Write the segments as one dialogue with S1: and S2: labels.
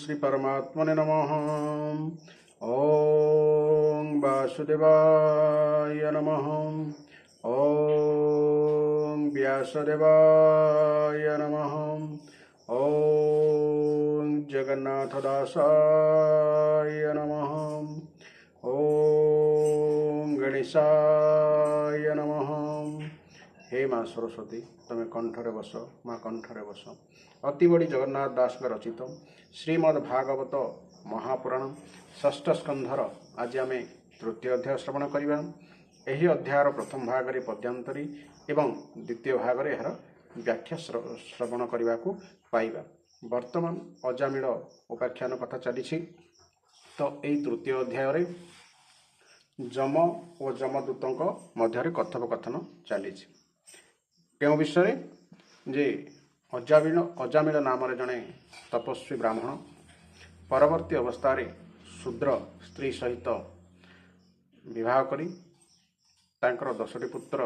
S1: श्री परमात्मने नमः। ओम वासुदेवाय नमः। ओम व्यासदेवाय नमः। ओम जगन्नाथदासाय नमः। ओम गणेशाय नमः। हे माँ सरस्वती तमें कंठरे बस, माँ कंठरे बस। अति बड़ी जगन्नाथ दास रचित श्रीमद्भागवत महापुराण षष्ठ स्कंधर आज आम तृतीय अध्याय श्रवण करवा। यही अध्यायर प्रथम भाग पद्यांतरी एवं द्वितीय भाग यार व्याख्या श्रवण करने को पाइबा। वर्तमान अजामिल उपाख्यान कथा चली। तो यही तृतीय अध्याय जम और जमदूतों मध्य कथोपकथन चली। क्यों विषय जे अजामिल नाम जड़े तपस्वी ब्राह्मण परवर्ती अवस्था शूद्र स्त्री सहित विवाह करी तांकर 10टी पुत्र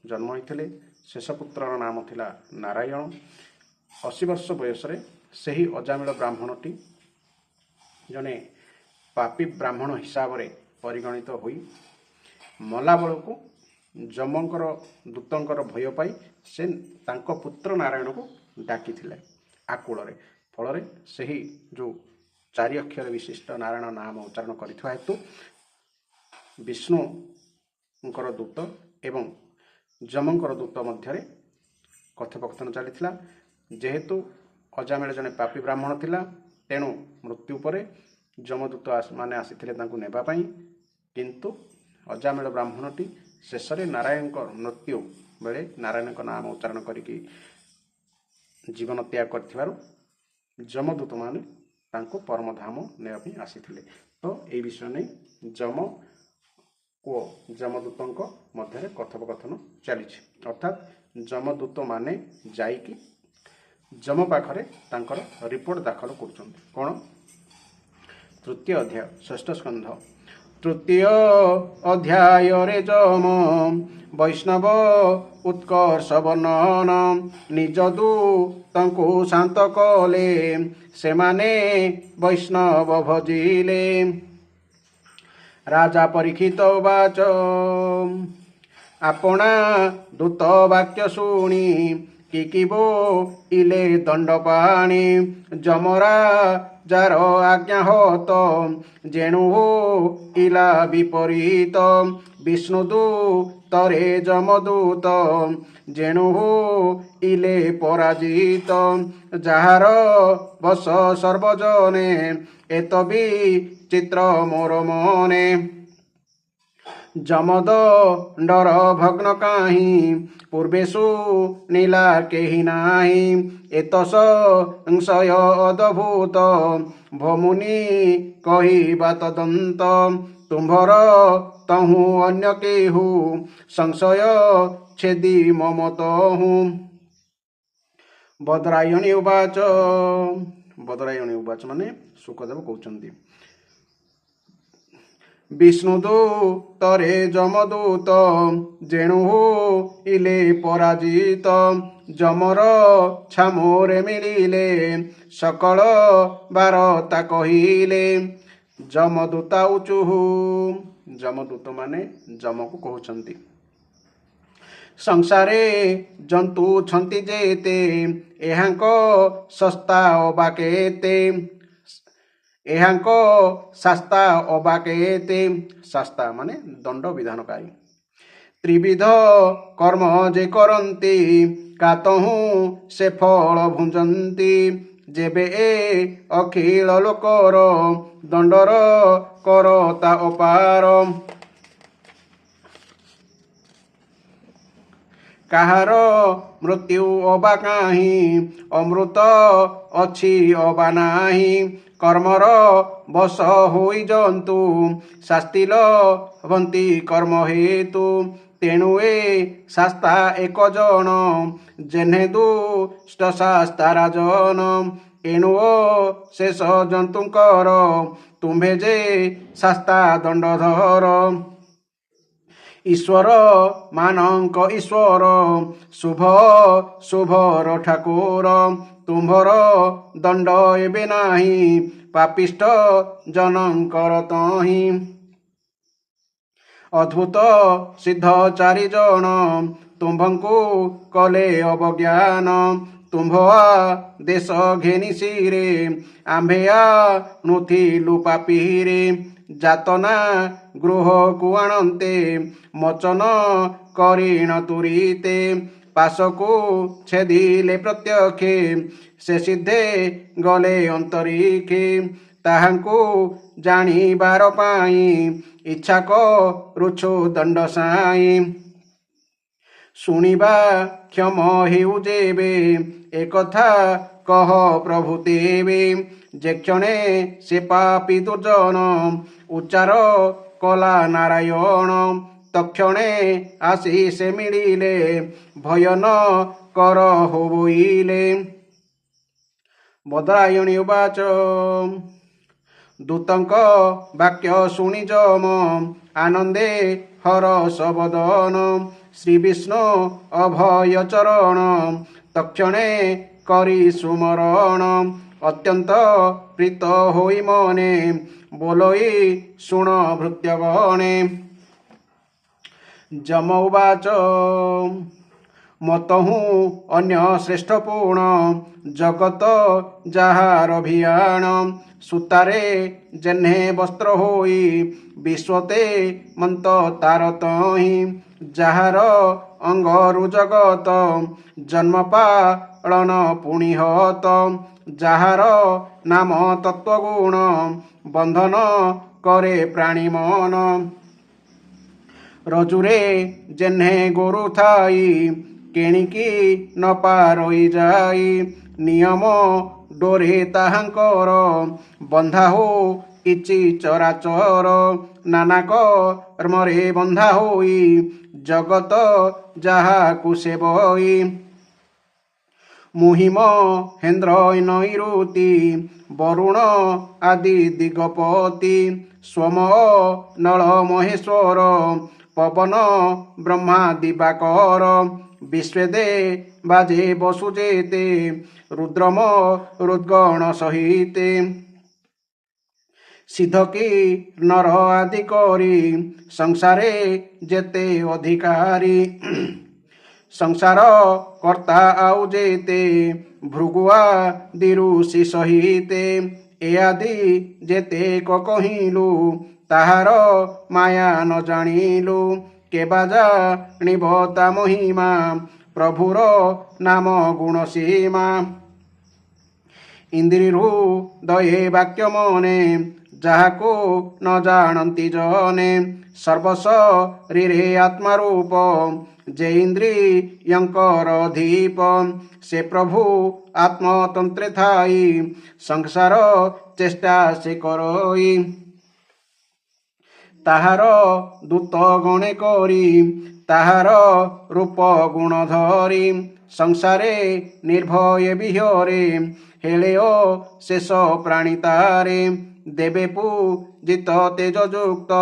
S1: जन्म होते। शेष पुत्र नाम थिला नारायण। 80 वर्ष बयस से ही अजामिल ब्राह्मणटी जने पापी ब्राह्मण हिसाब से परिगणित होई मला बेलू जमंकर दूतंकर भय पाई से तांको पुत्र नारायण को डाकी आकूल फल से ही जो 4 अक्षर विशिष्ट नारायण नाम उच्चारण करिथवा हेतु विष्णुंकर दूत एवं जमंकर दूत मध्य कथोपकथन चली। जेहेतु अजामिल जने पापी ब्राह्मण थिला तेणु मृत्यु पर जमदूत माने आसीथिले तांको नेबा पई, किंतु अजामिल ब्राह्मणटी शेष नारायण मृत्यु बेले नारायण नाम उच्चारण करिकी जीवन त्याग कर जमदूत माने तांको परमधाम नेबा आसीथिले। तो ये विषय नहीं जम और जमदूतों मध्य कथोपकथन चली। अर्थात जमदूत माने जाइकी जम पाखरे तांकर रिपोर्ट दाखल कर कौन। तृतीय अध्याय षष्ठ स्कंध तृतीय अध्याय रे जम वैष्णव उत्कर्ष वर्णन निज दूतंकु शांत कले से माने वैष्णव भजिले। राजा परीक्षित वाच आपणा दूत वाक्य शुणी किबो इले दंड पाणी जमरा जार आज्ञा होत जेणु इला विपरीत विष्णुदूतरे जमदूत जेणु इले पराजित जार बस सर्वजने एतबी चित्र मोर मने जमदंडर भग्न काहि पूर्वेशु नीला केहि नाही एतस संशय अद्भुत भमुनि कहिबा तदंत तुम्भर तहु अन्य केहु संशय छेदी मम तहु। बदरायणी उवाच माने सुखदेव कहउचंदी विष्णुदूतरे जमदूत जेणु इले पराजित जमर छामोरे मिलिले सकल बारता कहिले जमदूता उचुहु। जमदूत माने जम को कहउचंदी संसारे जंतु छंती जेते एहांको सस्ता अबाकेते एहांको शास्ता अबाकेते। शास्ता माने दंड विधानकारी। त्रिविध कर्म जे करंती कातहु से फल भुंजंती जेबे ए अखिल लोकर दंडर करता अपार काहार मृत्यु अबा काहि अमृत अछि अबा नाही कर्मर बस होई जंतु शास्तिल भंती कर्म हेतु तेणु ए शास्ता एक जन जेने दुष्ट शास्ता राजन एणु शेष जंतुंकर तुम्भे जे शास्ता दंडधर ईश्वर मानक ईश्वर शुभ शुभर ठाकुर तुम्भर दंड एबे नाही ପାପିଷ୍ଟ ଜନଙ୍କର ତହିଁ ଅଦ୍ଭୁତ ସିଦ୍ଧ ଚାରିଜଣ ତୁମ୍ଭଙ୍କୁ କଲେ ଅବଜ୍ଞାନ ତୁମ୍ଭଆ ଦେଶ ଘେନିସିରେ ଆମ୍ଭେଆ ନୁଥିଲୁ ପାପିରେ ଯାତନା ଗୃହକୁ ଆଣନ୍ତେ ମୋଚନ କରିଣ ତୁରିତେ ପାଶକୁ ଛେଦିଲେ ପ୍ରତ୍ୟକ୍ଷେ ସେ ସିଦ୍ଧେ ଗଲେ ଅନ୍ତରିକ୍ଷେ ତାହାଙ୍କୁ ଜାଣିବାର ପାଇଁ ଇଚ୍ଛା କରୁଛୁ ଦଣ୍ଡ ସାଇଁ ଶୁଣିବା କ୍ଷମ ହେଉ ଯେବେ ଏକଥା କହ ପ୍ରଭୁ ଦେବେ ଯେ କ୍ଷଣେ ସେ ପାପୀ ଦୁର୍ଜନ ଉଚ୍ଚାର କଲା ନାରାୟଣ ତକ୍ଷଣେ ଆସି ସେ ମିଳିଲେ ଭୟନ କର ହୋଇଲେ ବଦ୍ରାୟଣୀ ଉବାଚ ଦୂତଙ୍କ ବାକ୍ୟ ଶୁଣି ଯମ ଆନନ୍ଦେ ହରଷ ବଦନ ଶ୍ରୀ ବିଷ୍ଣୁ ଅଭୟ ଚରଣ ତକ୍ଷଣେ କରି ସୁମରଣ ଅତ୍ୟନ୍ତ ପ୍ରୀତ ହୋଇ ମନେ ବୋଲଇ ଶୁଣ ଭୃତ୍ୟଗଣେ ଯମ ଉବାଚ ମତହୁଁ ଅନ୍ୟ ଶ୍ରେଷ୍ଠ ପୁଣ ଜଗତ ଯାହାର ଭିଆଣ ସୂତାରେ ଯେହ୍ନେ ବସ୍ତ୍ର ହୋଇ ବିଶ୍ୱତେ ମନ୍ତ ତାର ତହିଁ ଯାହାର ଅଙ୍ଗରୁ ଜଗତ ଜନ୍ମ ପାଳନ ପୁଣି ହତ ଯାହାର ନାମ ତତ୍ୱଗୁଣ ବନ୍ଧନ କରେ ପ୍ରାଣୀ ମନ ରଜୁରେ ଯେହ୍ନେ ଗୋରୁ ଥାଇ କେଣିକି ନ ପାରଇ ଯାଇ ନିୟମ ଡୋରେ ତାହାଙ୍କର ବନ୍ଧା ହୋଇଛି ଚରାଚର ନାନା କର୍ମରେ ବନ୍ଧା ହୋଇ ଜଗତ ଯାହାକୁ ସେବଇ ମୁହିମ ହେନ୍ଦ୍ର ନୈଋତି ବରୁଣ ଆଦି ଦିଗପତି ସ୍ୱମ ନଳ ମହେଶ୍ୱର ପବନ ବ୍ରହ୍ମା ଦିବାକର ବିଶ୍ୱେଦେ ବାଜେ ବସୁଜେତେ ରୁଦ୍ରମ ହୃଦ୍ଗଣ ସହିତେ ସିଦ୍ଧ କି ନର ଆଦି କରି ସଂସାରେ ଯେତେ ଅଧିକାରୀ ସଂସାର କର୍ତ୍ତା ଆଉ ଯେତେ ଭୃଗୁଆ ଦିରୁଷି ସହିତେ ଏ ଆଦି ଯେତେ କହିଲୁ ତାହାର ମାୟା ନ ଜାଣିଲୁ କେବା ଜାଣିବ ତା ମହିମା ପ୍ରଭୁର ନାମ ଗୁଣ ସୀମା ଇନ୍ଦ୍ରିରୁ ଦୟେ ବାକ୍ୟ ମନେ ଯାହାକୁ ନ ଜାଣନ୍ତି ଜନେ ସର୍ବଶରୀରେ ଆତ୍ମାରୂପ ଯେ ଇନ୍ଦ୍ରିୟଙ୍କର ଧୀପ ସେ ପ୍ରଭୁ ଆତ୍ମତନ୍ତ୍ରେ ଥାଇ ସଂସାର ଚେଷ୍ଟା ସେ କରଇ ତାହାର ଦୂତ ଗଣେ କରି ତାହାର ରୂପ ଗୁଣ ଧରି ସଂସାରେ ନିର୍ଭୟ ବିହରେ ହେଳେ ଓ ଶେଷ ପ୍ରାଣୀ ତାରେ ଦେବେ ପୂଜିତ ତେଜଯୁକ୍ତ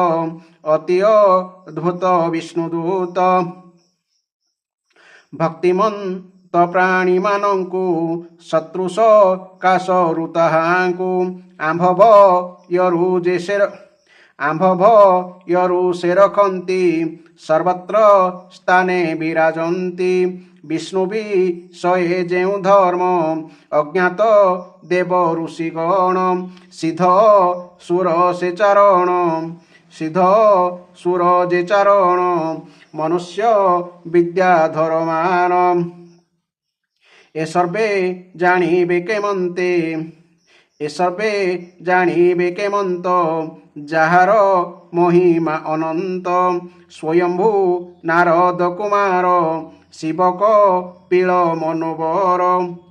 S1: ଅତି ଅଦ୍ଭୁତ ବିଷ୍ଣୁଦୂତ ଭକ୍ତିମନ୍ତ ପ୍ରାଣୀମାନଙ୍କୁ ଶତ୍ରୁଷ କାଶରୁ ତାହାଙ୍କୁ ଆମ୍ଭଭୟରୁ ସେ ରଖନ୍ତି ସର୍ବତ୍ର ସ୍ଥାନେ ବିରାଜନ୍ତି ବିଷ୍ଣୁ ବିଷये ଯେଉଁ ଧର୍ମ ଅଜ୍ଞାତ ଦେବ ଋଷିଗଣ ସିଦ୍ଧ ସୁର ଯେ ଚାରଣ ମନୁଷ୍ୟ ବିଦ୍ୟାଧରମାନ ଏ ସର୍ବେ ଜାଣିବେ କେମନ୍ତ ଯାହାର ମହିମା ଅନନ୍ତ ସ୍ୱୟମ୍ଭୁ ନାରଦ କୁମାର ଶିବ କପିଳ ମନୋବର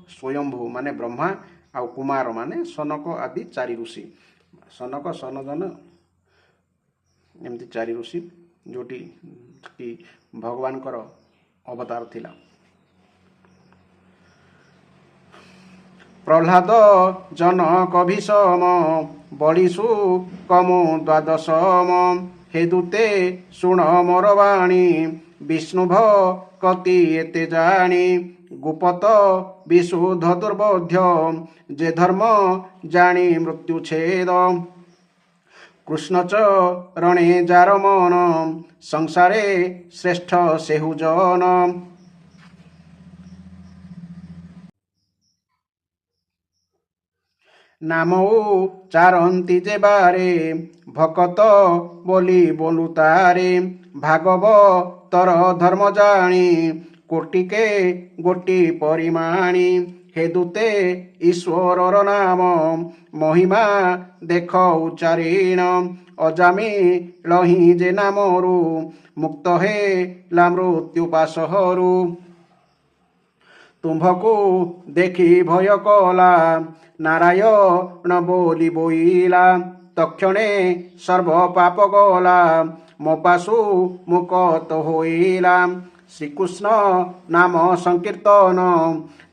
S1: ସ୍ୱୟମ୍ଭୁ ମାନେ ବ୍ରହ୍ମା ଆଉ କୁମାର ମାନେ ସନକ ଆଦି ଚାରି ଋଷି ସନକ ସନଦନ ଏମିତି ଚାରି ଋଷି ଯେଉଁଠି କି ଭଗବାନଙ୍କର ଅବତାର ଥିଲା ପ୍ରହ୍ଲାଦ ଜନକ ଭୀଷମ ବଳିଷୁ କମୁ ଦ୍ୱାଦଶମ ହେ ଦୂତେ ଶୁଣ ମୋର ବାଣୀ ବିଷ୍ଣୁ ଭକ୍ତି ଏତେ ଜାଣି ଗୁପତ ବିଶୁଦ୍ଧ ଦୁର୍ବୋଧ୍ୟ ଯେ ଧର୍ମ ଜାଣି ମୃତ୍ୟୁ ଛେଦ କୃଷ୍ଣ ଚରଣେ ଯାର ମନ ସଂସାରେ ଶ୍ରେଷ୍ଠ ସେହୁ ଜନ ନାମ ଚାରନ୍ତି ଯେ ବାରେ ଭକତ ବୋଲି ବୋଲୁ ତାରେ ଭାଗବତର ଧର୍ମ ଜାଣି କୋଟିକେ ଗୋଟି ପରିମାଣି ହେ ଦୂତେ ଈଶ୍ୱରର ନାମ ମହିମା ଦେଖ ଉଚ୍ଚାରିଣ ଅଜାମିଳ ହିଁ ଯେ ନାମରୁ ମୁକ୍ତ ହେଲା ମୃତ୍ୟୁ ପାଶରୁ ତୁମ୍ଭକୁ ଦେଖି ଭୟ କଲା ନାରାୟଣ ବୋଲି ବୋଇଲା ତକ୍ଷଣେ ସର୍ବ ପାପ ଗଲା ମୋ ପାଶୁ ମୁକ୍ତ ହୋଇଲା ଶ୍ରୀକୃଷ୍ଣ ନାମ ସଂକୀର୍ତ୍ତନ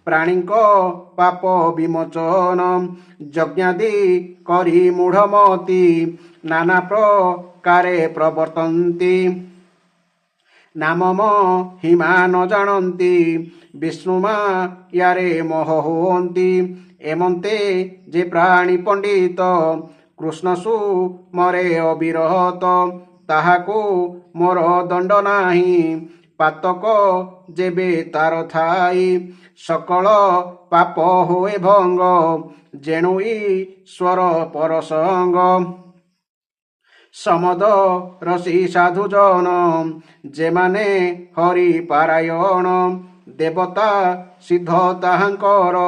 S1: ପ୍ରାଣୀଙ୍କ ପାପ ବିମୋଚନ ଯଜ୍ଞାଦି କରି ମୂଢ଼ମତି ନାନା ପ୍ରକାରେ ପ୍ରବର୍ତ୍ତନ୍ତି ନାମ ମହିମା ନ ଜାଣନ୍ତି ବିଷ୍ଣୁ ମାୟାରେ ମୋହ ହୁଅନ୍ତି ଏମନ୍ତେ ଯେ ପ୍ରାଣୀ ପଣ୍ଡିତ କୃଷ୍ଣ ସୁମରେ ଅବିରତ ତାହାକୁ ମୋର ଦଣ୍ଡ ନାହିଁ ପାତକ ଯେବେ ତାର ଥାଇ ସକଳ ପାପ ହୁଏ ଭଙ୍ଗ ଯେଣୁ ଈଶ୍ୱର ପରସଙ୍ଗ ସମଦ ରସି ସାଧୁଜନ ଯେମାନେ ହରି ପାରାୟଣ ଦେବତା ସିଦ୍ଧ ତାହାଙ୍କର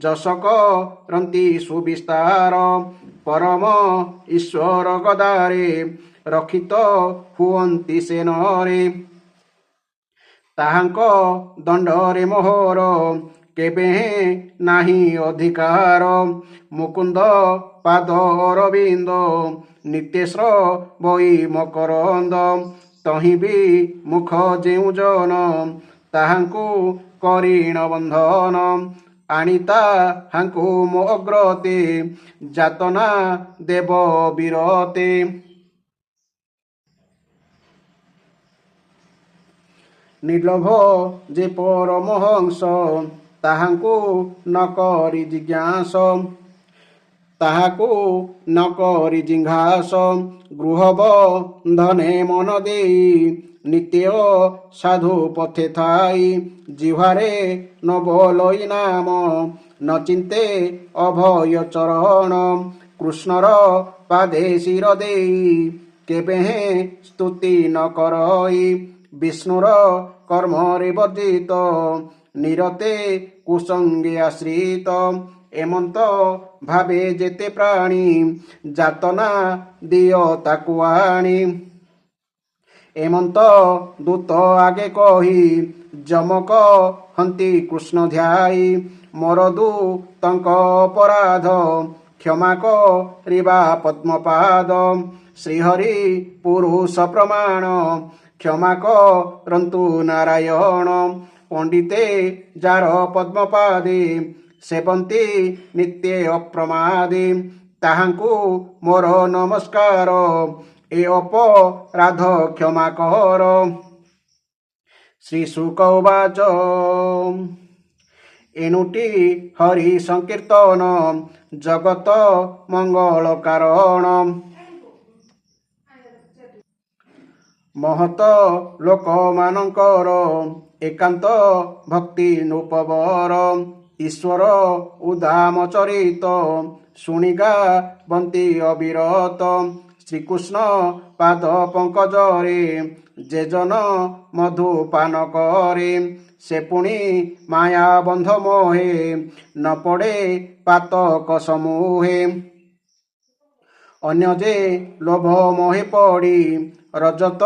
S1: ଯଶ କରନ୍ତି ସୁବିସ୍ତାର ପରମ ଈଶ୍ୱର ଗଦାରେ ରକ୍ଷିତ ହୁଅନ୍ତି ସେନରେ ତାହାଙ୍କ ଦଣ୍ଡରେ ମୋହର କେବେ ନାହିଁ ଅଧିକାର ମୁକୁନ୍ଦ ପାଦ ଅରବିନ୍ଦ ନିତେଶ୍ର ବଇ ମକରନ୍ଦ ତହିଁ ବି ମୁଖ ଯେଉଁ ଜନ ତାହାଙ୍କୁ କରିଣ ବନ୍ଧନ ଆଣିତା ହାଙ୍କୁ ମୋ ଅଗ୍ରତେ ଯାତନା ଦେବ ବିରତେ ନିର୍ଲୋଭ ଯେ ପରମହଂସ ତାହାଙ୍କୁ ନ କରି ଜିଜ୍ଞାସ ତାହାକୁ ନ କରି ଜିଘାସ ଗୃହ ବନ୍ଧନେ ମନ ଦେଇ ନିତ୍ୟ ସାଧୁ ପଥେ ଥାଇ ଜିହ୍ୱାରେ ନ ବୋଲଇ ନାମ ନ ଚିନ୍ତେ ଅଭୟ ଚରଣ କୃଷ୍ଣର ପାଦେ ଶିର ଦେଇ କେବେ ସ୍ତୁତି ନ କରଇ ବିଷ୍ଣୁର କର୍ମରେ ବର୍ଜିତ ନିରତେ କୁସଙ୍ଗେ ଆଶ୍ରିତ ଏମନ୍ତ ଭାବେ ଯେତେ ପ୍ରାଣୀ ଯାତନା ଦିଅ ତାକୁ ଆଣି ଏମନ୍ତ ଦୂତ ଆଗେ କହି ଯମକ ହନ୍ତି କୃଷ୍ଣ ଧ୍ୟାଇ ମୋର ଦୂତଙ୍କ ଅପରାଧ କ୍ଷମା କରିବା ପଦ୍ମପାଦ ଶ୍ରୀହରି ପୁରୁଷ ପ୍ରମାଣ କ୍ଷମା କରନ୍ତୁ ନାରାୟଣ ପଣ୍ଡିତେ ଯାର ପଦ୍ମପାଦେ ସେବନ୍ତି ନିତ୍ୟ ଅପ୍ରମାଦେ ତାହାଙ୍କୁ ମୋର ନମସ୍କାର ଏ ଅପରାଧ କ୍ଷମା କର ଶ୍ରୀ ଶୁକ ଉବାଚ ଏଣୁଟି ହରି ସଂକୀର୍ତ୍ତନ ଜଗତ ମଙ୍ଗଳ କାରଣ ମହତ ଲୋକମାନଙ୍କର ଏକାନ୍ତ ଭକ୍ତି ନୃପବର ଈଶ୍ୱର ଉଦାମ ଚରିତ ଶୁଣିଗା ବନ୍ତି ଅବିରତ ଶ୍ରୀକୃଷ୍ଣ ପାଦ ପଙ୍କଜରେ ଯେ ଜନ ମଧୁ ପାନ କରେ ସେ ପୁଣି ମାୟା ବନ୍ଧ ମୋହେ ନ ପଡ଼େ ପାତକ ସମୂହେ ଅନ୍ୟ ଯେ ଲୋଭ ମୋହେ ପଡ଼ି ରଜତ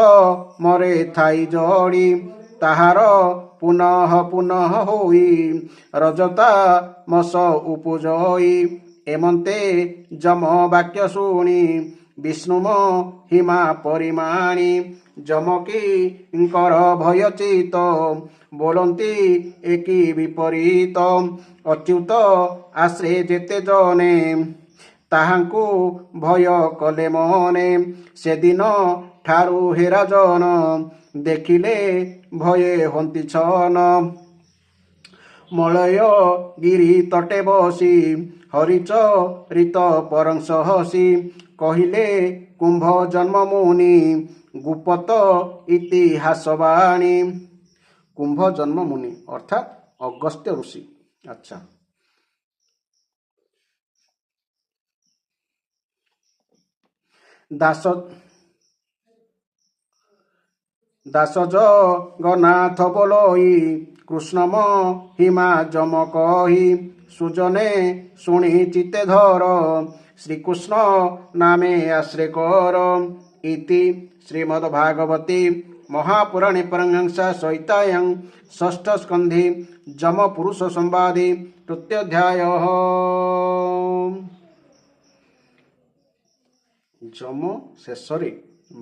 S1: ମରେ ଥାଇ ଜଡ଼ି ତାହାର ପୁନଃ ପୁନଃ ହୋଇ ରଜତା ମସ ଉପୁଜଇ ଏମନ୍ତେ ଯମ ବାକ୍ୟ ଶୁଣି ବିଷ୍ଣୁ ମହିମା ପରିମାଣି ଯମକୀଙ୍କର ଭୟଚିତ ବୋଲନ୍ତି ଏକି ବିପରୀତ ଅଚ୍ୟୁତ ଆଶ୍ରେ ଯେତେ ଜନେ ତାହାଙ୍କୁ ଭୟ କଲେ ମନେ ସେଦିନ ଠାରୁ ହେ ରାଜନ ଦେଖିଲେ ଭୟେ ହନ୍ତି ଛନ ମଳୟ ଗିରି ତଟେ ବସି ହରିଚରିତ ପରଂଶ ହସି କହିଲେ କୁମ୍ଭ ଜନ୍ମ ମୁନି ଗୁପତ ଇତିହାସ ବାଣୀ। କୁମ୍ଭ ଜନ୍ମ ମୁନି ଅର୍ଥାତ୍ ଅଗସ୍ତ୍ୟ ଋଷି। ଆଚ୍ଛା, ଦାସ ଜଗନ୍ନାଥ ବୋଲଇ କୃଷ୍ଣମ ହିମା ଯମ କହି ସୁଜନେ ଶୁଣି ଚିତେ ଧର ଶ୍ରୀକୃଷ୍ଣ ନାମେ ଆଶ୍ରୟ କର। ଇତି ଶ୍ରୀମଦ୍ଭାଗବତେ ମହାପୁରାଣେ ପରମହଂସା ସଂହିତାୟାଂ ଷଷ୍ଠ ସ୍କନ୍ଧେ ଯମ ପୁରୁଷ ସମ୍ବାଦେ ତୃତୀୟୋଧ୍ୟାୟଃ। ଯମ ଶେଷରେ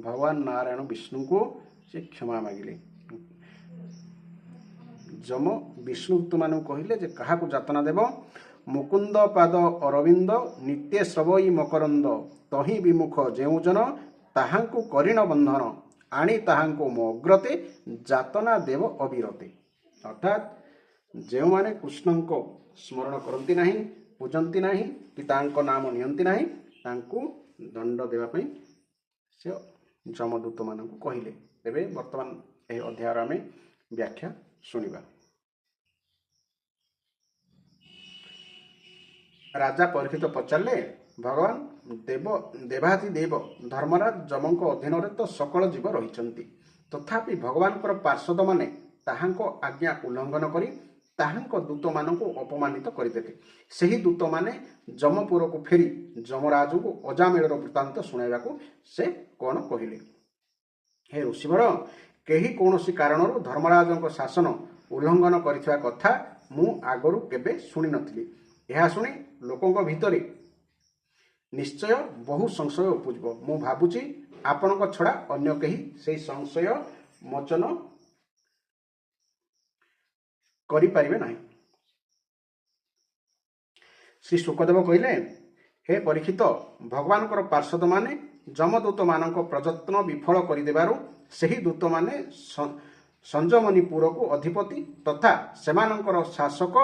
S1: ଭଗବାନ ନାରାୟଣ ବିଷ୍ଣୁଙ୍କୁ ସେ କ୍ଷମା ମାଗିଲେ। ଯମ ବିଷ୍ଣୁ ଦୂତମାନଙ୍କୁ କହିଲେ ଯେ କାହାକୁ ଯାତନା ଦେବ? ମୁକୁନ୍ଦ ପାଦ ଅରବିନ୍ଦ ନିତ୍ୟ ଶ୍ରବଇ ମକରନ୍ଦ ତହିଁ ବିମୁଖ ଯେଉଁ ଜନ ତାହାଙ୍କୁ କରିଣ ବନ୍ଧନ ଆଣି ତାହାଙ୍କୁ ମୋ ଅଗ୍ରତେ ଯାତନା ଦେବ ଅବିରତେ। ଅର୍ଥାତ୍ ଯେଉଁମାନେ କୃଷ୍ଣଙ୍କ ସ୍ମରଣ କରନ୍ତି ନାହିଁ, ପୂଜନ୍ତି ନାହିଁ କି ତାଙ୍କ ନାମ ନିଅନ୍ତି ନାହିଁ, ତାଙ୍କୁ ଦଣ୍ଡ ଦେବା ପାଇଁ ସେ ଯମଦୂତମାନଙ୍କୁ କହିଲେ। ତେବେ ବର୍ତ୍ତମାନ ଏହି ଅଧ୍ୟାୟର ଆମେ ବ୍ୟାଖ୍ୟା ଶୁଣିବା। ରାଜା ପରୀକ୍ଷିତ ପଚାରିଲେ, ଭଗବାନ ଦେବାଧିଦେବ ଧର୍ମରାଜ ଯମଙ୍କ ଅଧୀନରେ ତ ସକଳ ଜୀବ ରହିଛନ୍ତି, ତଥାପି ଭଗବାନଙ୍କର ପାର୍ଷଦମାନେ ତାହାଙ୍କ ଆଜ୍ଞା ଉଲ୍ଲଙ୍ଘନ କରି ତାହାଙ୍କ ଦୂତମାନଙ୍କୁ ଅପମାନିତ କରିଦେଲେ। ସେହି ଦୂତମାନେ ଯମପୁରକୁ ଫେରି ଯମରାଜଙ୍କୁ ଅଜାମିଳର ବୃତ୍ତାନ୍ତ ଶୁଣାଇବାକୁ ସେ କ'ଣ କହିଲେ? ହେ ଋଷିବର, କେହି କୌଣସି କାରଣରୁ ଧର୍ମରାଜଙ୍କ ଶାସନ ଉଲ୍ଲଙ୍ଘନ କରିଥିବା କଥା ମୁଁ ଆଗରୁ କେବେ ଶୁଣିନଥିଲି। ଏହା ଶୁଣି ଲୋକଙ୍କ ଭିତରେ ନିଶ୍ଚୟ ବହୁ ସଂଶୟ ଉପୁଜିବ। ମୁଁ ଭାବୁଛି ଆପଣଙ୍କ ଛଡ଼ା ଅନ୍ୟ କେହି ସେହି ସଂଶୟ ମୋଚନ କରିପାରିବେ ନାହିଁ। ଶ୍ରୀ ଶୁକଦେବ କହିଲେ, ହେ ପରୀକ୍ଷିତ, ଭଗବାନଙ୍କର ପାର୍ଷଦମାନେ ଯମଦୂତମାନଙ୍କ ପ୍ରଯତ୍ନ ବିଫଳ କରିଦେବାରୁ ସେହି ଦୂତମାନେ ସଞ୍ଜମନିପୁରକୁ ଅଧିପତି ତଥା ସେମାନଙ୍କର ଶାସକ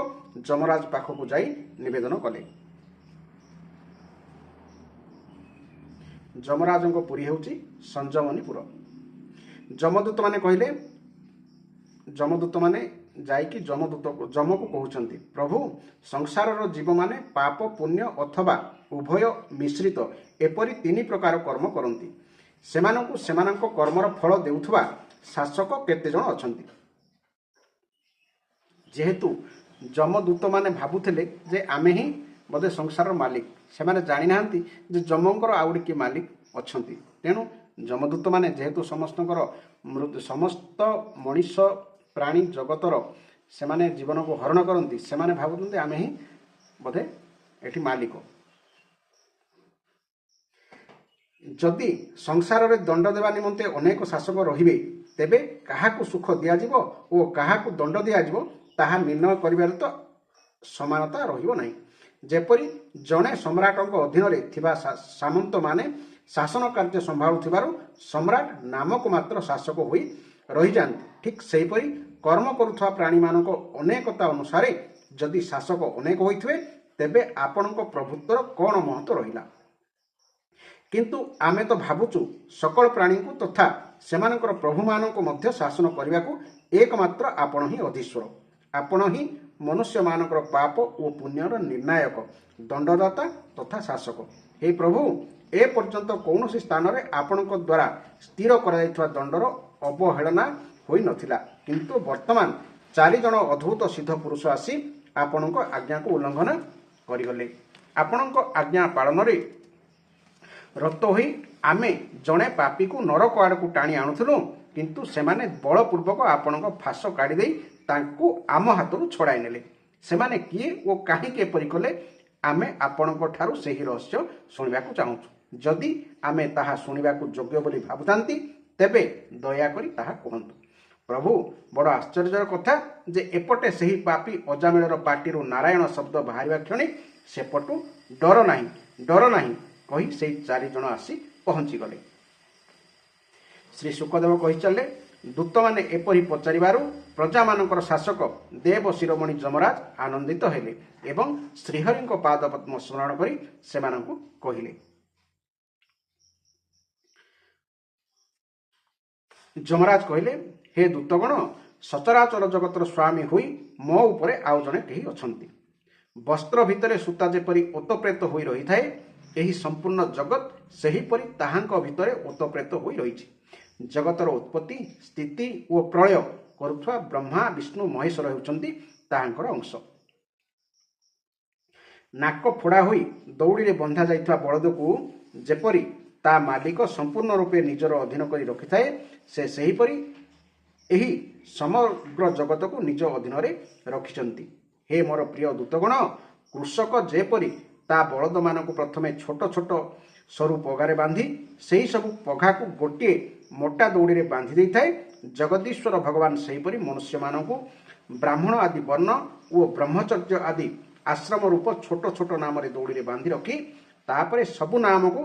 S1: ଯମରାଜ ପାଖକୁ ଯାଇ ନିବେଦନ କଲେ। ଯମରାଜଙ୍କ ପୁରୀ ହେଉଛି ସଞ୍ଜମନିପୁର। ଯମଦୂତମାନେ ଯାଇକି ଯମକୁ କହୁଛନ୍ତି, ପ୍ରଭୁ, ସଂସାରର ଜୀବମାନେ ପାପ ପୁଣ୍ୟ ଅଥବା ଉଭୟ ମିଶ୍ରିତ ଏପରି 3 ପ୍ରକାର କର୍ମ କରନ୍ତି। ସେମାନଙ୍କୁ ସେମାନଙ୍କ କର୍ମର ଫଳ ଦେଉଥିବା ଶାସକ କେତେଜଣ ଅଛନ୍ତି? ଯେହେତୁ ଯମଦୂତମାନେ ଭାବୁଥିଲେ ଯେ ଆମେ ହିଁ ବୋଧେ ସଂସାରର ମାଲିକ, ସେମାନେ ଜାଣିନାହାନ୍ତି ଯେ ଯମଙ୍କର ଆଉ ଗୋଟେ କିଏ ମାଲିକ ଅଛନ୍ତି। ତେଣୁ ଯମଦୂତମାନେ ଯେହେତୁ ସମସ୍ତ ମଣିଷ ପ୍ରାଣୀ ଜଗତର ସେମାନେ ଜୀବନକୁ ହରଣ କରନ୍ତି, ସେମାନେ ଭାବୁଛନ୍ତି ଆମେ ହିଁ ବୋଧେ ଏଠି ମାଲିକ। ଯଦି ସଂସାରରେ ଦଣ୍ଡ ଦେବା ନିମନ୍ତେ ଅନେକ ଶାସକ ରହିବେ, ତେବେ କାହାକୁ ସୁଖ ଦିଆଯିବ ଓ କାହାକୁ ଦଣ୍ଡ ଦିଆଯିବ ତାହା ନିର୍ଣ୍ଣୟ କରିବାରେ ତ ସମାନତା ରହିବ ନାହିଁ। ଯେପରି ଜଣେ ସମ୍ରାଟଙ୍କ ଅଧୀନରେ ଥିବା ସାମନ୍ତମାନେ ଶାସନ କାର୍ଯ୍ୟ ସମ୍ଭାଳୁଥିବାରୁ ସମ୍ରାଟ ନାମକୁ ମାତ୍ର ଶାସକ ହୋଇ ରହିଯାଆନ୍ତି, ଠିକ୍ ସେହିପରି କର୍ମ କରୁଥିବା ପ୍ରାଣୀମାନଙ୍କ ଅନେକତା ଅନୁସାରେ ଯଦି ଶାସକ ଅନେକ ହୋଇଥିବେ, ତେବେ ଆପଣଙ୍କ ପ୍ରଭୁତ୍ୱର କ'ଣ ମହତ୍ତ୍ୱ ରହିଲା? କିନ୍ତୁ ଆମେ ତ ଭାବୁଛୁ ସକଳ ପ୍ରାଣୀଙ୍କୁ ତଥା ସେମାନଙ୍କର ପ୍ରଭୁମାନଙ୍କୁ ମଧ୍ୟ ଶାସନ କରିବାକୁ ଏକମାତ୍ର ଆପଣ ହିଁ ଅଧୀଶ୍ୱର। ଆପଣ ହିଁ ମନୁଷ୍ୟମାନଙ୍କର ପାପ ଓ ପୁଣ୍ୟର ନିର୍ଣ୍ଣାୟକ, ଦଣ୍ଡଦାତା ତଥା ଶାସକ। ହେ ପ୍ରଭୁ, ଏ ପର୍ଯ୍ୟନ୍ତ କୌଣସି ସ୍ଥାନରେ ଆପଣଙ୍କ ଦ୍ୱାରା ସ୍ଥିର କରାଯାଇଥିବା ଦଣ୍ଡର ଅବହେଳନା ହୋଇନଥିଲା, କିନ୍ତୁ ବର୍ତ୍ତମାନ 4 ଜଣ ଅଦ୍ଭୁତ ସିଦ୍ଧ ପୁରୁଷ ଆସି ଆପଣଙ୍କ ଆଜ୍ଞାକୁ ଉଲ୍ଲଙ୍ଘନ କରିଗଲେ। ଆପଣଙ୍କ ଆଜ୍ଞା ପାଳନରେ ରତ ହୋଇ ଆମେ ଜଣେ ପାପୀକୁ ନରକ ଆଡ଼କୁ ଟାଣି ଆଣୁଥିଲୁ, କିନ୍ତୁ ସେମାନେ ବଳପୂର୍ବକ ଆପଣଙ୍କ ଫାଶ କାଢ଼ିଦେଇ ତାଙ୍କୁ ଆମ ହାତରୁ ଛଡ଼ାଇ ନେଲେ। ସେମାନେ କିଏ ଓ କାହିଁକି ଏପରି କଲେ, ଆମେ ଆପଣଙ୍କ ଠାରୁ ସେହି ରହସ୍ୟ ଶୁଣିବାକୁ ଚାହୁଁଛୁ। ଯଦି ଆମେ ତାହା ଶୁଣିବାକୁ ଯୋଗ୍ୟ ବୋଲି ଭାବୁଥାନ୍ତି, ତେବେ ଦୟାକରି ତାହା କୁହନ୍ତୁ। ପ୍ରଭୁ, ବଡ଼ ଆଶ୍ଚର୍ଯ୍ୟର କଥା ଯେ ଏପଟେ ସେହି ପାପୀ ଅଜାମିଳର ପାଟିରୁ ନାରାୟଣ ଶବ୍ଦ ବାହାରିବା କ୍ଷଣି ସେପଟୁ ଡର ନାହିଁ କହି ସେହି 4 ଜଣ ଆସି ପହଞ୍ଚିଗଲେ। ଶ୍ରୀ ଶୁକଦେବ କହିଚାଲିଲେ, ଦୂତମାନେ ଏପରି ପଚାରିବାରୁ ପ୍ରଜାମାନଙ୍କର ଶାସକ ଦେବ ଶିରୋମଣି ଯମରାଜ ଆନନ୍ଦିତ ହେଲେ ଏବଂ ଶ୍ରୀହରିଙ୍କ ପାଦପଦ୍ମ ସ୍ମରଣ କରି ସେମାନଙ୍କୁ କହିଲେ। ଯମରାଜ କହିଲେ, ହେ ଦୂତଗଣ, ସଚରାଚର ଜଗତର ସ୍ୱାମୀ ହୋଇ ମୋ ଉପରେ ଆଉ ଜଣେ କେହି ଅଛନ୍ତି। ବସ୍ତ୍ର ଭିତରେ ସୂତା ଯେପରି ଓତପ୍ରେତ ହୋଇ ରହିଥାଏ, ଏହି ସମ୍ପୂର୍ଣ୍ଣ ଜଗତ ସେହିପରି ତାହାଙ୍କ ଭିତରେ ଓତପ୍ରେତ ହୋଇ ରହିଛି। ଜଗତର ଉତ୍ପତ୍ତି, ସ୍ଥିତି ଓ ପ୍ରଳୟ କରୁଥିବା ବ୍ରହ୍ମା, ବିଷ୍ଣୁ, ମହେଶ୍ୱର ହେଉଛନ୍ତି ତାହାଙ୍କର ଅଂଶ। ନାକ ଫୋଡ଼ା ହୋଇ ଦଉଡ଼ିରେ ବନ୍ଧା ଯାଇଥିବା ବଳଦକୁ ଯେପରି ତା ମାଲିକ ସମ୍ପୂର୍ଣ୍ଣ ରୂପେ ନିଜର ଅଧୀନ କରି ରଖିଥାଏ, ସେ ସେହିପରି ଏହି ସମଗ୍ର ଜଗତକୁ ନିଜ ଅଧୀନରେ ରଖିଛନ୍ତି। ହେ ମୋର ପ୍ରିୟ ଦୂତଗଣ, କୃଷକ ଯେପରି ତା ବଳଦମାନଙ୍କୁ ପ୍ରଥମେ ଛୋଟ ଛୋଟ ସରୁ ପଘାରେ ବାନ୍ଧି ସେହି ସବୁ ପଘାକୁ ଗୋଟିଏ ମୋଟା ଦଉଡ଼ିରେ ବାନ୍ଧି ଦେଇଥାଏ, ଜଗଦୀଶ୍ୱର ଭଗବାନ ସେହିପରି ମନୁଷ୍ୟମାନଙ୍କୁ ବ୍ରାହ୍ମଣ ଆଦି ବର୍ଣ୍ଣ ଓ ବ୍ରହ୍ମଚର୍ଯ୍ୟ ଆଦି ଆଶ୍ରମ ରୂପ ଛୋଟ ଛୋଟ ନାମରେ ଦଉଡ଼ିରେ ବାନ୍ଧି ରଖି ତାପରେ ସବୁ ନାମକୁ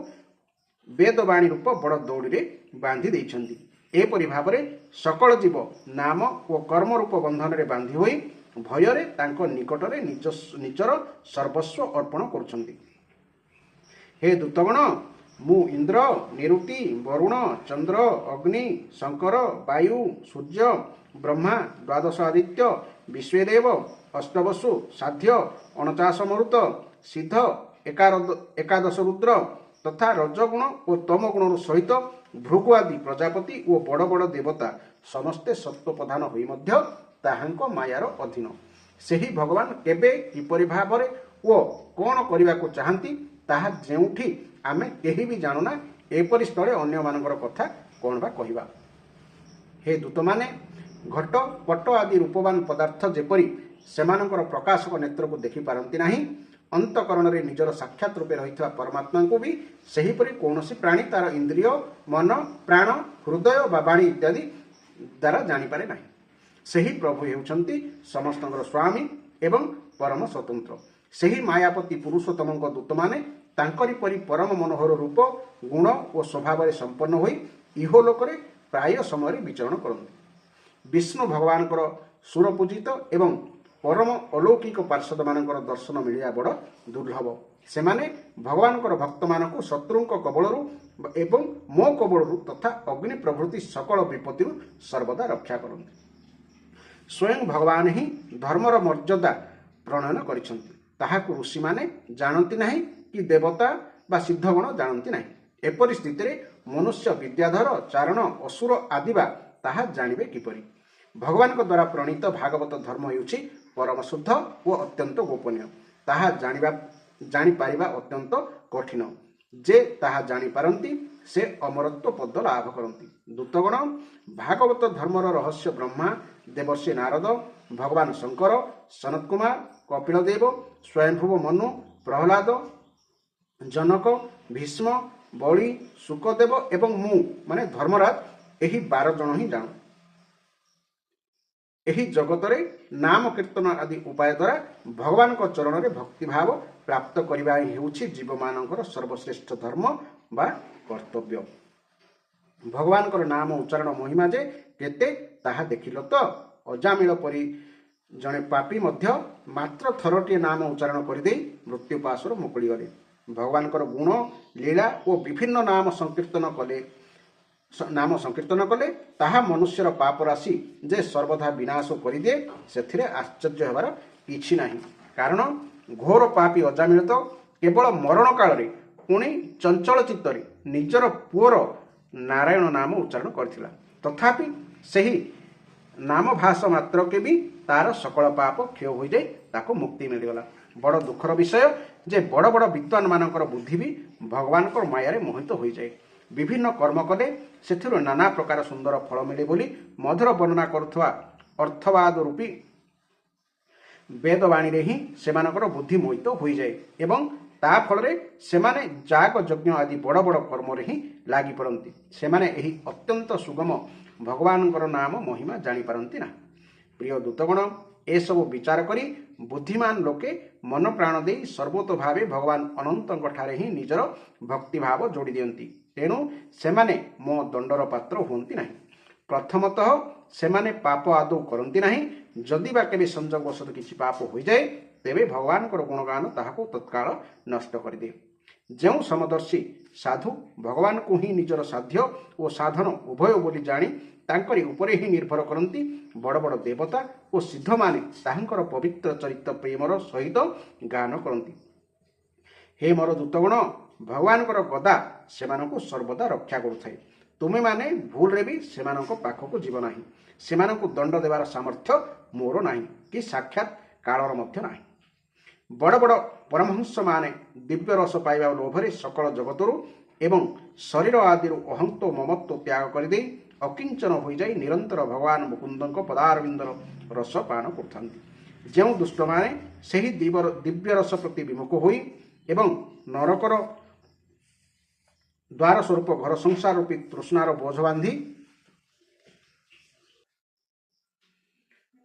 S1: ବେଦବାଣୀ ରୂପ ବଡ଼ ଦଉଡ଼ିରେ ବାନ୍ଧି ଦେଇଛନ୍ତି। ଏପରି ଭାବରେ ସକଳ ଜୀବ ନାମ ଓ କର୍ମ ରୂପ ବନ୍ଧନରେ ବାନ୍ଧି ହୋଇ ଭୟରେ ତାଙ୍କ ନିକଟରେ ନିଜର ସର୍ବସ୍ୱ ଅର୍ପଣ କରୁଛନ୍ତି। ହେ ଦୂତଗଣ, ମୁଁ ଇନ୍ଦ୍ର, ନିରୁତି, ବରୁଣ, ଚନ୍ଦ୍ର, ଅଗ୍ନି, ଶଙ୍କର, ବାୟୁ, ସୂର୍ଯ୍ୟ, ବ୍ରହ୍ମା, ଦ୍ୱାଦଶ ଆଦିତ୍ୟ, ବିଶ୍ୱଦେବ, ଅଷ୍ଟବସୁ, ସାଧ୍ୟ, 49 ମରୁତ, ସିଦ୍ଧ, ଏକାଦଶ ରୁଦ୍ର ତଥା ରଜଗୁଣ ଓ ତମଗୁଣର ସହିତ ଭୃଗୁ ଆଦି ପ୍ରଜାପତି ଓ ବଡ଼ ବଡ଼ ଦେବତା ସମସ୍ତେ ସତ୍ତ୍ୱପ୍ରଧାନ ହୋଇ ମଧ୍ୟ ତାହାଙ୍କ ମାୟାର ଅଧୀନ। ସେହି ଭଗବାନ କେବେ, କିପରି ଭାବରେ ଓ କ'ଣ କରିବାକୁ ଚାହାନ୍ତି, ତାହା ଯେଉଁଠି ଆମେ କେହି ବି ଜାଣୁନା, ଏପରି ସ୍ଥଳେ ଅନ୍ୟମାନଙ୍କର କଥା କ'ଣ ବା କହିବା। ହେ ଦୂତମାନେ, ଘଟ, ପଟ ଆଦି ରୂପବାନ ପଦାର୍ଥ ଯେପରି ସେମାନଙ୍କର ପ୍ରକାଶକ ନେତ୍ରକୁ ଦେଖିପାରନ୍ତି ନାହିଁ, ଅନ୍ତଃକରଣରେ ନିଜର ସାକ୍ଷାତ ରୂପେ ରହିଥିବା ପରମାତ୍ମାଙ୍କୁ ବି ସେହିପରି କୌଣସି ପ୍ରାଣୀ ତାର ଇନ୍ଦ୍ରିୟ, ମନ, ପ୍ରାଣ, ହୃଦୟ ବା ବାଣୀ ଇତ୍ୟାଦି ଦ୍ୱାରା ଜାଣିପାରେ ନାହିଁ। ସେହି ପ୍ରଭୁ ହେଉଛନ୍ତି ସମସ୍ତଙ୍କର ସ୍ୱାମୀ ଏବଂ ପରମ ସ୍ୱତନ୍ତ୍ର। ସେହି ମାୟାପତି ପୁରୁଷୋତ୍ତମଙ୍କ ଦୂତମାନେ ତାଙ୍କରି ପରି ପରମ ମନୋହର ରୂପ, ଗୁଣ ଓ ସ୍ୱଭାବରେ ସମ୍ପନ୍ନ ହୋଇ ଇହଲୋକରେ ପ୍ରାୟ ସମୟରେ ବିଚରଣ କରନ୍ତି। ବିଷ୍ଣୁ ଭଗବାନଙ୍କର ସୁରପୂଜିତ ଏବଂ ପରମ ଅଲୌକିକ ପାର୍ଷଦମାନଙ୍କର ଦର୍ଶନ ମିଳିବା ବଡ଼ ଦୁର୍ଲଭ। ସେମାନେ ଭଗବାନଙ୍କର ଭକ୍ତମାନଙ୍କୁ ଶତ୍ରୁଙ୍କ କବଳରୁ ଏବଂ ମୋ କବଳରୁ ତଥା ଅଗ୍ନି ପ୍ରଭୃତି ସକଳ ବିପତ୍ତିରୁ ସର୍ବଦା ରକ୍ଷା କରନ୍ତି। ସ୍ୱୟଂ ଭଗବାନ ହିଁ ଧର୍ମର ମର୍ଯ୍ୟାଦା ପ୍ରଣୟନ କରିଛନ୍ତି। ତାହାକୁ ଋଷିମାନେ ଜାଣନ୍ତି ନାହିଁ କି ଦେବତା ବା ସିଦ୍ଧଗଣ ଜାଣନ୍ତି ନାହିଁ। ଏପରି ସ୍ଥିତିରେ ମନୁଷ୍ୟ, ବିଦ୍ୟାଧର, ଚାରଣ, ଅସୁର ଆଦି ବା ତାହା ଜାଣିବେ କିପରି? ଭଗବାନଙ୍କ ଦ୍ୱାରା ପ୍ରଣୀତ ଭାଗବତ ଧର୍ମ ହେଉଛି ପରମ ଶୁଦ୍ଧ ଓ ଅତ୍ୟନ୍ତ ଗୋପନୀୟ। ତାହା ଜାଣିପାରିବା ଅତ୍ୟନ୍ତ କଠିନ। ଯେ ତାହା ଜାଣିପାରନ୍ତି ସେ ଅମରତ୍ୱ ପଦ ଲାଭ କରନ୍ତି। ଦୂତଗଣ, ଭାଗବତ ଧର୍ମର ରହସ୍ୟ ବ୍ରହ୍ମା, ଦେବର୍ଷି ନାରଦ, ଭଗବାନ ଶଙ୍କର, ସନତ କୁମାର, କପିଳ ଦେବ, ସ୍ୱୟଂଭୁବ ମନୁ, ପ୍ରହ୍ଲାଦ, ଜନକ, ଭୀଷ୍ମ, ବଳି, ଶୁକଦେବ ଏବଂ ମୁଁ ମାନେ ଧର୍ମରାଜ, ଏହି 12 ଜଣ ହିଁ ଜାଣୁ। ଏହି ଜଗତରେ ନାମ କୀର୍ତ୍ତନ ଆଦି ଉପାୟ ଦ୍ୱାରା ଭଗବାନଙ୍କ ଚରଣରେ ଭକ୍ତିଭାବ ପ୍ରାପ୍ତ କରିବା ହେଉଛି ଜୀବମାନଙ୍କର ସର୍ବଶ୍ରେଷ୍ଠ ଧର୍ମ ବା କର୍ତ୍ତବ୍ୟ। ଭଗବାନଙ୍କର ନାମ ଉଚ୍ଚାରଣ ମହିମା ଯେ କେତେ ତାହା ଦେଖିଲ ତ? ଅଜାମିଳ ପରି ଜଣେ ପାପୀ ମଧ୍ୟ ମାତ୍ର ଥରଟିଏ ନାମ ଉଚ୍ଚାରଣ କରିଦେଇ ମୃତ୍ୟୁ ପାଶରୁ ମୁକୁଳିଗଲେ। ଭଗବାନଙ୍କର ଗୁଣ, ଲୀଳା ଓ ବିଭିନ୍ନ ନାମ ସଂକୀର୍ତ୍ତନ କଲେ ତାହା ମନୁଷ୍ୟର ପାପ ରାଶି ଯେ ସର୍ବଦା ବିନାଶ କରିଦିଏ, ସେଥିରେ ଆଶ୍ଚର୍ଯ୍ୟ ହେବାର କିଛି ନାହିଁ। କାରଣ ଘୋର ପାପୀ ଅଜାମିଳ ତ କେବଳ ମରଣ କାଳରେ ପୁଣି ଚଞ୍ଚଳ ଚିତ୍ତରେ ନିଜର ପୁଅର ନାରାୟଣ ନାମ ଉଚ୍ଚାରଣ କରିଥିଲା। ତଥାପି ସେହି ନାମଭାସ ମାତ୍ରକେ ବି ତାର ସକଳ ପାପ କ୍ଷୟ ହୋଇଯାଇ ତାକୁ ମୁକ୍ତି ମିଳିଗଲା। ବଡ଼ ଦୁଃଖର ବିଷୟ ଯେ ବଡ଼ ବଡ଼ ବିଦ୍ୱାନମାନଙ୍କର ବୁଦ୍ଧି ବି ଭଗବାନଙ୍କର ମାୟାରେ ମୋହିତ ହୋଇଯାଏ। ବିଭିନ୍ନ କର୍ମ କଲେ ସେଥିରୁ ନାନା ପ୍ରକାର ସୁନ୍ଦର ଫଳ ମିଳେ ବୋଲି ମଧୁର ବର୍ଣ୍ଣନା କରୁଥିବା ଅର୍ଥବାଦ ରୂପୀ ବେଦବାଣୀରେ ହିଁ ସେମାନଙ୍କର ବୁଦ୍ଧି ମୋହିତ ହୋଇଯାଏ ଏବଂ ତା ଫଳରେ ସେମାନେ ଯାଗ, ଯଜ୍ଞ ଆଦି ବଡ଼ ବଡ଼ କର୍ମରେ ହିଁ ଲାଗି ପଡ଼ନ୍ତି। ସେମାନେ ଏହି ଅତ୍ୟନ୍ତ ସୁଗମ ଭଗବାନଙ୍କର ନାମ ମହିମା ଜାଣିପାରନ୍ତି ନାହିଁ। ପ୍ରିୟ ଦୂତଗଣ, ଏସବୁ ବିଚାର କରି ବୁଦ୍ଧିମାନ ଲୋକେ ମନ ପ୍ରାଣ ଦେଇ ସର୍ବୋତ ଭାବେ ଭଗବାନ ଅନନ୍ତଙ୍କ ଠାରେ ହିଁ ନିଜର ଭକ୍ତିଭାବ ଯୋଡ଼ି ଦିଅନ୍ତି। ତେଣୁ ସେମାନେ ମୋ ଦଣ୍ଡର ପାତ୍ର ହୁଅନ୍ତି ନାହିଁ। प्रथमतः सेमाने पाप आदौ करती नहीं, जदि बा केबे संजोगवशत किसी पाप हो जाए तेबे भगवान गुणगान ताहाको तत्काल नष्ट करदे। जो समदर्शी साधु भगवान को ही निजर साध्य और साधन उभय बोली जानी तांकरी उपरे ही निर्भर करती बड़ बड़ देवता और सिद्ध माने ताहांकर पवित्र चरित्र प्रेमर सहित गान करती। हे मोर दूतगण, भगवान गदा सेमानंकु सर्वदा रक्षा करुଥାଏ। तुमे माने भूल रे भी सेमानंको पाखको जीव नाही, सेमानंकु दंड देवार सामर्थ्य मोर नाही कि साक्षात कालर मध्य नाही। बड़ बड़ परमहंस माने दिव्य रस पाइबा लोभरे सकल जगतरु एवं शरीर आदि अहंत्व ममत्व त्याग करदे अकिंचन हो जाई निरंतर भगवान मुकुंदक पदारविंदर रस पान करथांती। जो दुष्ट माने सही दिव्य रस प्रति विमुख होई एवं नरकर द्वार स्वरूप घर संसार रूपी तृष्णार बोझ बांधी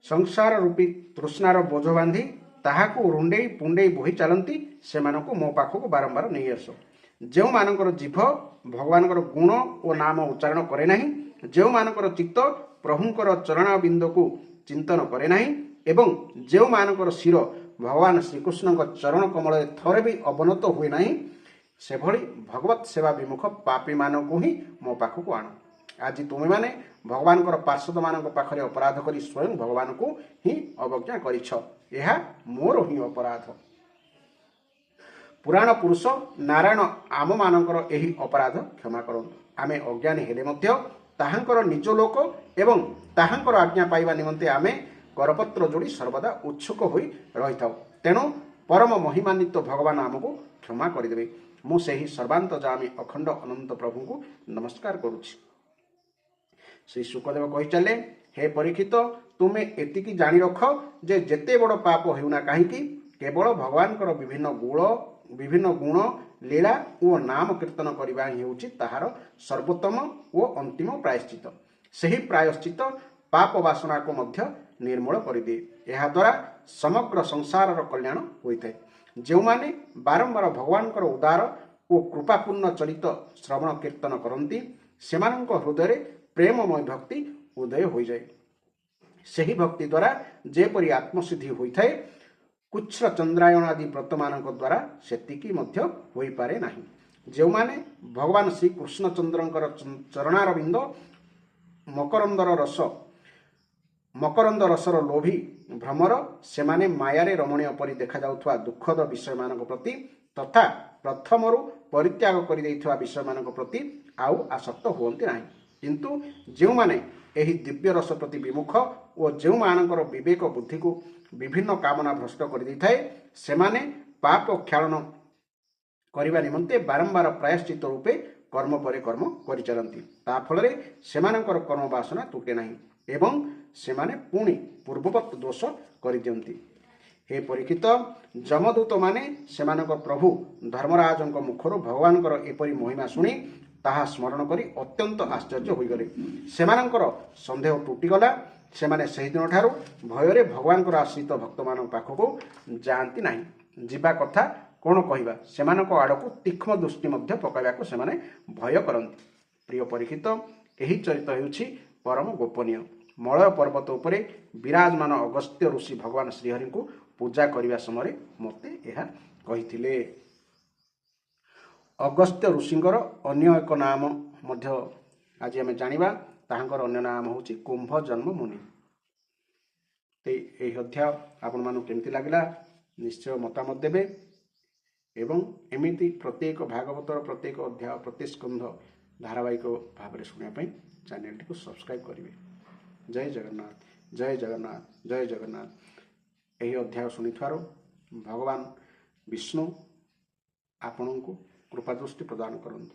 S1: संसार रूपी तृष्णार बोझ बांधी ताहाकु रुंडेई पुंडेई बोही चलती से मो पाखक बारंबार नहीं आस। जो मानकर जीभ भगवान गुण और नाम उच्चारण करे नहीं, जो मानकर चित्त प्रभुंकर चरण बिंद को चिंतन करे नहीं एवं जो मानकर शिर भगवान श्रीकृष्ण चरण कमल थरे भी अवनत हुए नहीं, से भली भगवत सेवा विमुख पापी मानक ही मो पाखक आण। आज तुमे माने भगवान पार्षद मान पाखरे अपराध करी स्वयं भगवान को ही अवज्ञा करिछ, यह मोर ही अपराध। पुराण पुरुष नारायण आम मानकर एही अपराध क्षमा करंतु। आमे अज्ञानी हेले मध्य ताहांकर निज लोक एवं ताहांकर आज्ञा पाइबा निमंते आमे करपत्र जोड़ी सर्वदा उत्सुक होई रहिथाउ। तेणु परम महिमान्वित भगवान आमको क्षमा करदेवे। मु सेही सर्वांतजामी अखंड अनंत प्रभु को नमस्कार करुछि। श्री शुकदेव कही चले, हे परीक्षित, तुमे एतिकी जानी रख जे जेते बड़ पाप हेउना काहीकि केवल भगवान विभिन्न गुण लीला और नाम कीर्तन करबा ही होछि ताहार सर्वोत्तम और अंतिम प्रायश्चित। सही प्रायश्चित पाप वासना को मध्य निर्मूल करदिए। यह द्वारा समग्र संसार कल्याण होइଥାଏ। जो माने बारंबार भगवान उदार और कृपापूर्ण चरित श्रवण कीर्तन करती सेमानंक हृदय प्रेममय भक्ति उदय हो जाए। सही भक्ति द्वारा जेपरी आत्मसिद्धि होइଥାଏ कुच्छ चंद्रायण आदि व्रत मानक द्वारा सेतिकी मध्य होई पारे नाही। जो माने भगवान श्री कृष्णचंद्रंकर चरणारविंद मकरंद रसर लोभी भ्रमर सेमाने मायारे रमणीय परि देखा जाउथवा दुखद विषय मानक प्रति तथा प्रथमरु परित्याग करि दैथवा विषय मानक प्रति आउ आसक्त हुअन्ति नाही। किंतु जो माने एही दिव्य रस प्रति विमुख और जो मानकर विवेक बुद्धि को विभिन्न कामना भ्रष्ट कर दैथाए सेमाने पाप क्षालन करने निमंते बारंबार प्रायश्चित रूपे कर्म परे कर्म करि चलंती। ता फलरे सेमानकर कर्म वासना तुटे नाही एवं सेमाने पुणी पूर्ववत दोष करि दियंती। हे परीक्षित, जमदूत माने सेमानकर प्रभु धर्मराजंक मुखर भगवानकर एपरी महिमा शुणी ताहा स्मरण करी अत्यंत आश्चर्य होइगले। सेमानकर संदेह टूटीगला। सेमाने सही दिन ठारू भୟରେ भगवानकर आश्रित भक्त मान पाखको जाती नहीं। जीवा कथा कौन कहवा, सेमानक आड़को तीक्ष्ण दृष्टि मध्य पकाइबाको सेमाने भय करती। प्रिय परीक्षित, एही चरित्र हेउछि परम गोपनीय। मलय पर्वत उपरे विराजमान अगस्त्य ऋषि भगवान श्रीहरि को पूजा करने समय मते यह कहिथिले। अगस्त्य ऋषिंकर अन्य एक नाम मध्य आज आम जानिबा। ताहांकर अन्य नाम होछि कुंभ जन्म मुनि। यही अध्याय आपण मानू केमती लागला निश्चय मतामत देबे एवं एमिति प्रत्येक भागवतर प्रत्येक अध्याय प्रत्येक स्कंध धारावाहिक भाव में शुणा चैनल टी सब्सक्राइब करेंगे। जय जगन्नाथ, जय जगन्नाथ, जय जगन्नाथ। यही अध्याय शुणुवर भगवान विष्णु आपण को कृपा दृष्टि प्रदान करंतु।